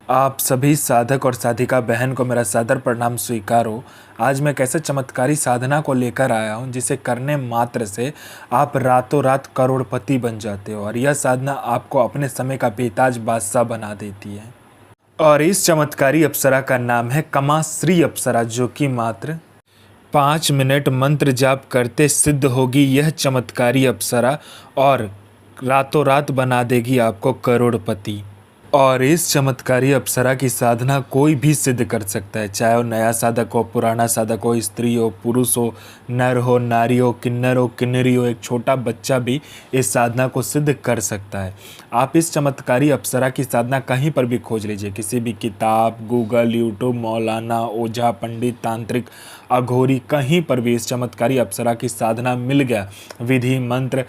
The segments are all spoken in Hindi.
आप सभी साधक और साधिका बहन को मेरा सादर प्रणाम स्वीकारो। आज मैं एक ऐसे चमत्कारी साधना को लेकर आया हूँ जिसे करने मात्र से आप रातों रात करोड़पति बन जाते हो और यह साधना आपको अपने समय का बेताज बादशाह बना देती है। और इस चमत्कारी अप्सरा का नाम है कमाश्री अप्सरा, जो कि मात्र 5 मिनट मंत्र जाप करते सिद्ध होगी यह चमत्कारी अप्सरा और रातों रात बना देगी आपको करोड़पति। और इस चमत्कारी अप्सरा की साधना कोई भी सिद्ध कर सकता है, चाहे वो नया साधक हो, पुराना साधक हो, स्त्री हो, पुरुष हो, नर हो, नारी हो, किन्नर हो, किन्नरी हो, एक छोटा बच्चा भी इस साधना को सिद्ध कर सकता है। आप इस चमत्कारी अप्सरा की साधना कहीं पर भी खोज लीजिए, किसी भी किताब, गूगल, यूट्यूब, मौलाना, ओझा, पंडित, तांत्रिक, अघोरी, कहीं पर भी इस चमत्कारी अप्सरा की साधना मिल गया, विधि मंत्र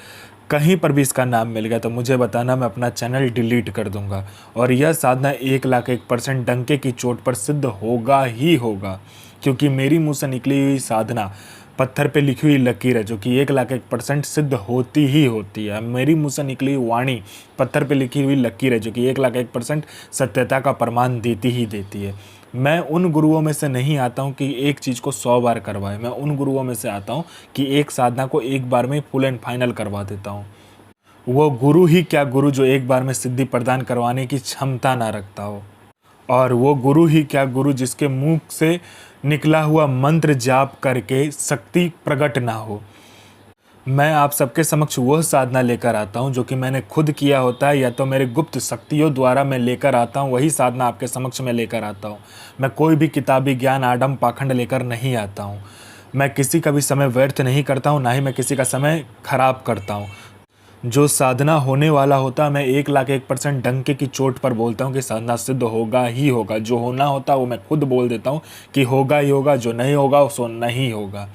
कहीं पर भी इसका नाम मिल गया तो मुझे बताना, मैं अपना चैनल डिलीट कर दूंगा। और यह साधना 1,01% डंके की चोट पर सिद्ध होगा ही होगा, क्योंकि मेरी मुंह से निकली हुई साधना पत्थर पे लिखी हुई लकीर है, जो कि 1,01% सिद्ध होती ही होती है। मेरी मुंह से निकली हुई वाणी पत्थर पे लिखी हुई लकीर है, जो कि 1,01% सत्यता का प्रमाण देती ही देती है। मैं उन गुरुओं में से नहीं आता हूँ कि एक चीज़ को 100 बार करवाए, मैं उन गुरुओं में से आता हूँ कि एक साधना को एक बार में फुल एंड फाइनल करवा देता हूँ। वो गुरु ही क्या गुरु जो एक बार में सिद्धि प्रदान करवाने की क्षमता ना रखता हो, और वो गुरु ही क्या गुरु जिसके मुंह से निकला हुआ मंत्र जाप करके शक्ति प्रकट ना हो। मैं आप सबके समक्ष वह साधना लेकर आता हूँ जो कि मैंने खुद किया होता है, या तो मेरे गुप्त शक्तियों द्वारा मैं लेकर आता हूँ, वही साधना आपके समक्ष में लेकर आता हूँ। मैं कोई भी किताबी ज्ञान, आडम पाखंड लेकर नहीं आता हूँ। मैं किसी का भी समय व्यर्थ नहीं करता हूँ, ना ही मैं किसी का समय खराब करता हूँ। जो साधना होने वाला होता है, मैं 1,01% डंके की चोट पर बोलता हूँ कि साधना सिद्ध होगा ही होगा। जो होना होता है वो मैं खुद बोल देता हूँ कि होगा ही होगा, जो नहीं होगा सो नहीं होगा।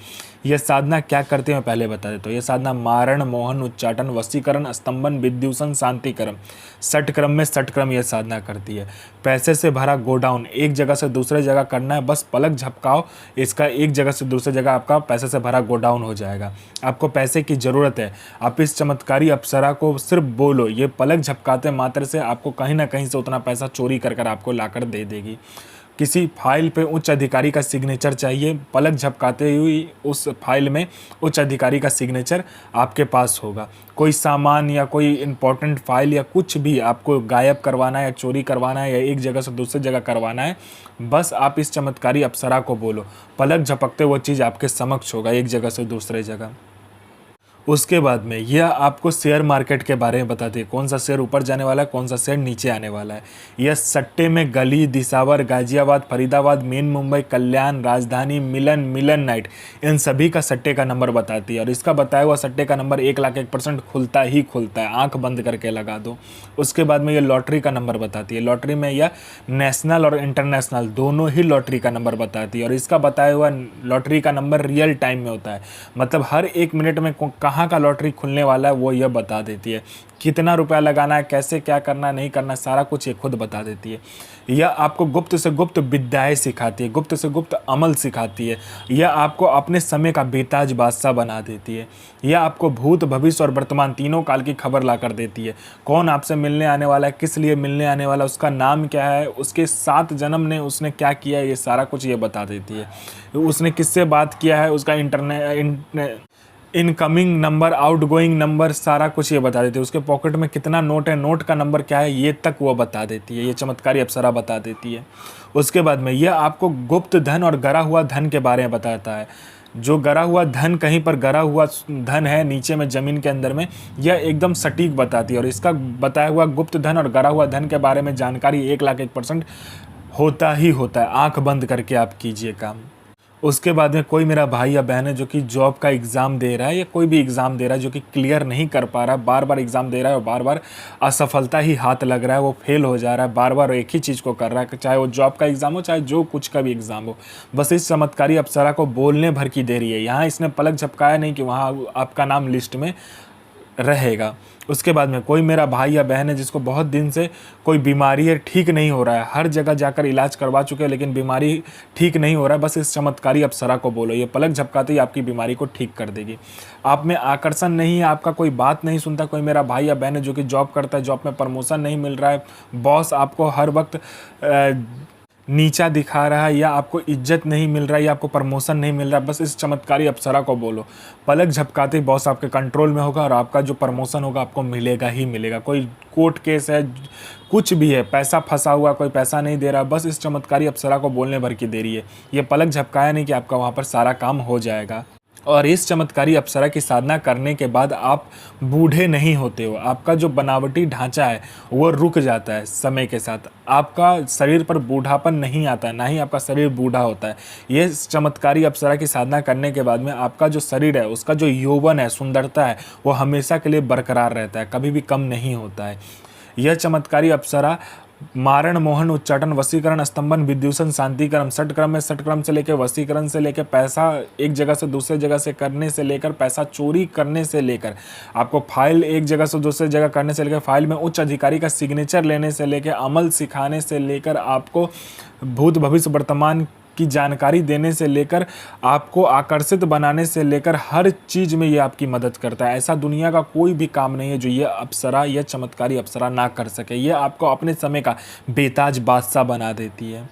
यह साधना क्या करते हैं मैं पहले बता देता हूँ। यह साधना मारण, मोहन, उच्चाटन, वशीकरण, स्तंभन, विद्युषण, शांतिक्रम, षटक्रम में षटक्रम यह साधना करती है। पैसे से भरा गोडाउन एक जगह से दूसरे जगह करना है, बस पलक झपकाओ, इसका एक जगह से दूसरी जगह आपका पैसे से भरा गोडाउन हो जाएगा। आपको पैसे की ज़रूरत है, आप इस चमत्कारी अप्सरा को सिर्फ बोलो, ये पलक झपकाते मात्र से आपको कहीं ना कहीं से उतना पैसा चोरी कर कर आपको लाकर दे देगी। किसी फाइल पे उच्च अधिकारी का सिग्नेचर चाहिए, पलक झपकाते हुई उस फाइल में उच्च अधिकारी का सिग्नेचर आपके पास होगा। कोई सामान या कोई इम्पोर्टेंट फाइल या कुछ भी आपको गायब करवाना है या चोरी करवाना है या एक जगह से दूसरी जगह करवाना है, बस आप इस चमत्कारी अप्सरा को बोलो, पलक झपकते वो चीज़ आपके समक्ष होगा एक जगह से दूसरे जगह। उसके बाद में यह आपको शेयर मार्केट के बारे में बताती है, कौन सा शेयर ऊपर जाने वाला है, कौन सा शेयर नीचे आने वाला है। यह सट्टे में गली, दिसावर, गाजियाबाद, फरीदाबाद, मेन मुंबई, कल्याण, राजधानी, मिलन, मिलन नाइट, इन सभी का सट्टे का नंबर बताती है। और इसका बताया हुआ सट्टे का नंबर 1,01% खुलता ही खुलता है, आंख बंद करके लगा दो। उसके बाद में यह लॉटरी का नंबर बताती है। लॉटरी में यह नेशनल और इंटरनेशनल दोनों ही लॉटरी का नंबर बताती है। और इसका बताया हुआ लॉटरी का नंबर रियल टाइम में होता है, मतलब हर 1 मिनट में कहाँ का लॉटरी खुलने वाला है वो यह बता देती है। कितना रुपया लगाना है, कैसे क्या करना है, नहीं करना, सारा कुछ ये खुद बता देती है। यह आपको गुप्त से गुप्त विद्याएं सिखाती है, गुप्त से गुप्त अमल सिखाती है। यह आपको अपने समय का बेताज बादशाह बना देती है। यह आपको भूत, भविष्य और वर्तमान तीनों काल की खबर ला कर देती है। कौन आपसे मिलने आने वाला है, किस लिए मिलने आने वाला है, उसका नाम क्या है, उसके 7 जन्म ने उसने क्या किया है, ये सारा कुछ ये बता देती है। उसने किससे बात किया है, उसका इनकमिंग नंबर, आउटगोइंग नंबर, सारा कुछ ये बता देती है। उसके पॉकेट में कितना नोट है, नोट का नंबर क्या है, ये तक वो बता देती है। ये चमत्कारी अप्सरा बता देती है। उसके बाद में यह आपको गुप्त धन और गरा हुआ धन के बारे में बताता है। जो गरा हुआ धन, कहीं पर गरा हुआ धन है नीचे में ज़मीन के अंदर में, यह एकदम सटीक बताती है। और इसका बताया हुआ गुप्त धन और गरा हुआ धन के बारे में जानकारी 1,01% होता ही होता है। आंख बंद करके आप कीजिए काम। उसके बाद में कोई मेरा भाई या बहन है जो कि जॉब का एग्ज़ाम दे रहा है या कोई भी एग्ज़ाम दे रहा है, जो कि क्लियर नहीं कर पा रहा है, बार बार एग्ज़ाम दे रहा है और बार बार असफलता ही हाथ लग रहा है, वो फेल हो जा रहा है, बार बार एक ही चीज़ को कर रहा है, चाहे वो जॉब का एग्ज़ाम हो, चाहे जो कुछ का भी एग्ज़ाम हो। बस इस चमत्कारी अप्सरा को बोलने भर की देरी है। यहाँ इसने पलक झपकाया नहीं कि वहाँ आपका नाम लिस्ट में रहेगा। उसके बाद में कोई मेरा भाई या बहन है जिसको बहुत दिन से कोई बीमारी है, ठीक नहीं हो रहा है, हर जगह जाकर इलाज करवा चुके हैं लेकिन बीमारी ठीक नहीं हो रहा है, बस इस चमत्कारी अप्सरा को बोलो, ये पलक झपकाते ही आपकी बीमारी को ठीक कर देगी। आप में आकर्षण नहीं है, आपका कोई बात नहीं सुनता, कोई मेरा भाई या बहन है जो कि जॉब करता है, जॉब में प्रमोशन नहीं मिल रहा है, बॉस आपको हर वक्त नीचा दिखा रहा है, या आपको इज्जत नहीं मिल रहा है, या आपको प्रमोशन नहीं मिल रहा है, बस इस चमत्कारी अप्सरा को बोलो, पलक झपकाते ही बॉस आपके कंट्रोल में होगा और आपका जो प्रमोशन होगा आपको मिलेगा ही मिलेगा। कोई कोर्ट केस है, कुछ भी है, पैसा फंसा हुआ, कोई पैसा नहीं दे रहा, बस इस चमत्कारी अप्सरा को बोलने भर की देरी है। ये पलक झपकाया नहीं कि आपका वहाँ पर सारा काम हो जाएगा। और इस चमत्कारी अप्सरा की साधना करने के बाद आप बूढ़े नहीं होते हो, आपका जो बनावटी ढांचा है वो रुक जाता है समय के साथ, आपका शरीर पर बूढ़ापन नहीं आता है, ना ही आपका शरीर बूढ़ा होता है। ये चमत्कारी अप्सरा की साधना करने के बाद में आपका जो शरीर है, उसका जो यौवन है, सुंदरता है, वो हमेशा के लिए बरकरार रहता है, कभी भी कम नहीं होता है। यह चमत्कारी अप्सरा मारण, मोहन, उच्चाटन, वशीकरण, स्तंभन, विद्युषण, शांतिकरण, षटक्रम में षटक्रम से लेकर वशीकरण से लेकर पैसा एक जगह से दूसरे जगह से करने से लेकर पैसा चोरी करने से लेकर आपको फाइल एक जगह से दूसरे जगह करने से लेकर फाइल में उच्च अधिकारी का सिग्नेचर लेने से लेकर अमल सिखाने से लेकर आपको भूत भविष्य वर्तमान की जानकारी देने से लेकर आपको आकर्षित बनाने से लेकर हर चीज़ में ये आपकी मदद करता है। ऐसा दुनिया का कोई भी काम नहीं है जो ये अप्सरा, यह चमत्कारी अप्सरा ना कर सके। ये आपको अपने समय का बेताज बादशाह बना देती है।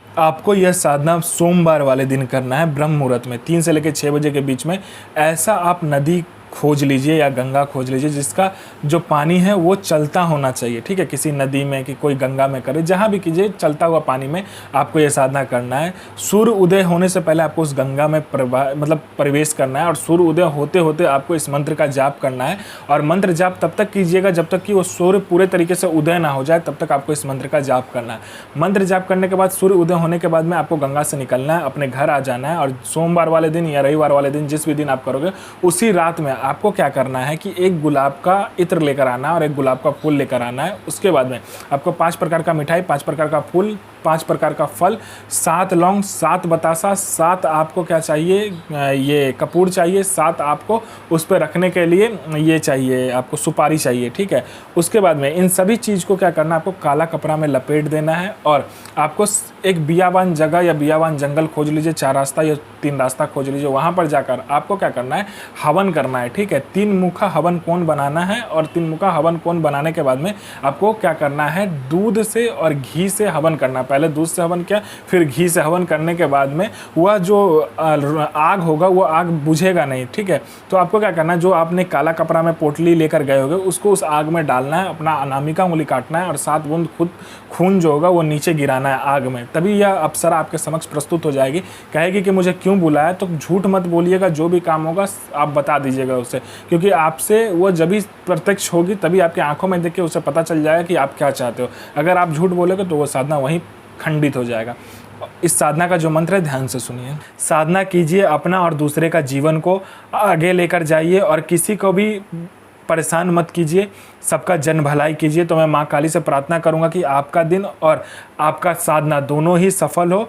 आपको यह साधना सोमवार वाले दिन करना है, ब्रह्म मुहूर्त में 3 से लेकर 6 बजे के बीच में। ऐसा आप नदी खोज लीजिए या गंगा खोज लीजिए जिसका जो पानी है वो चलता होना चाहिए, ठीक है। किसी नदी में कि कोई गंगा में करे, जहाँ भी कीजिए, चलता हुआ पानी में आपको ये साधना करना है। सूर्य उदय होने से पहले आपको उस गंगा में प्रवेश करना है और सूर्य उदय होते होते आपको इस मंत्र का जाप करना है। और मंत्र जाप तब तक कीजिएगा जब तक कि वो सूर्य पूरे तरीके से उदय ना हो जाए, तब तक आपको इस मंत्र का जाप करना है। मंत्र जाप करने के बाद सूर्य उदय होने के बाद में आपको गंगा से निकलना है, अपने घर आ जाना है। और सोमवार वाले दिन या रविवार वाले दिन, जिस भी दिन आप करोगे, उसी रात में आपको क्या करना है कि एक गुलाब का इत्र लेकर आना है और एक गुलाब का फूल लेकर आना है। उसके बाद में आपको 5 प्रकार का मिठाई, 5 प्रकार का फूल, 5 प्रकार का फल, 7 लौंग, 7 बतासा, 7 आपको क्या चाहिए, ये कपूर चाहिए, 7 आपको उस पर रखने के लिए ये चाहिए, आपको सुपारी चाहिए, ठीक है। उसके बाद में इन सभी चीज़ को क्या करना है, आपको काला कपड़ा में लपेट देना है और आपको एक बियाबान जगह या बियाबान जंगल खोज लीजिए, 4 रास्ता या 3 रास्ता खोज लीजिए। वहाँ पर जाकर आपको क्या करना है, हवन करना है, ठीक है। 3 मुखा हवन कौन बनाना है और 3 मुखा हवन कौन बनाने के बाद में आपको क्या करना है, दूध से और घी से हवन करना है। पहले दूध से हवन किया, फिर घी से हवन करने के बाद में वह जो आग होगा वो आग बुझेगा नहीं, ठीक है। तो आपको क्या करना है, जो आपने काला कपड़ा में पोटली लेकर गए होगे उसको उस आग में डालना है, अपना अनामिका उंगली काटना है और 7 बूंद खुद खून जो होगा वो नीचे गिराना है आग में। तभी यह अप्सरा आपके समक्ष प्रस्तुत हो जाएगी। कहेगी कि मुझे क्यों बुलाया, तो झूठ मत बोलिएगा, जो भी काम होगा आप बता दीजिएगा उसे, क्योंकि आपसे वो जब भी प्रत्यक्ष होगी तभी आपकी आंखों में देख के उसे पता चल जाएगा कि आप क्या चाहते हो। अगर आप झूठ बोलोगे तो वो साधना वहीं खंडित हो जाएगा। इस साधना का जो मंत्र है ध्यान से सुनिए। साधना कीजिए, अपना और दूसरे का जीवन को आगे लेकर जाइए और किसी को भी परेशान मत कीजिए, सबका जन भलाई कीजिए। तो मैं माँ काली से प्रार्थना करूँगा कि आपका दिन और आपका साधना दोनों ही सफल हो।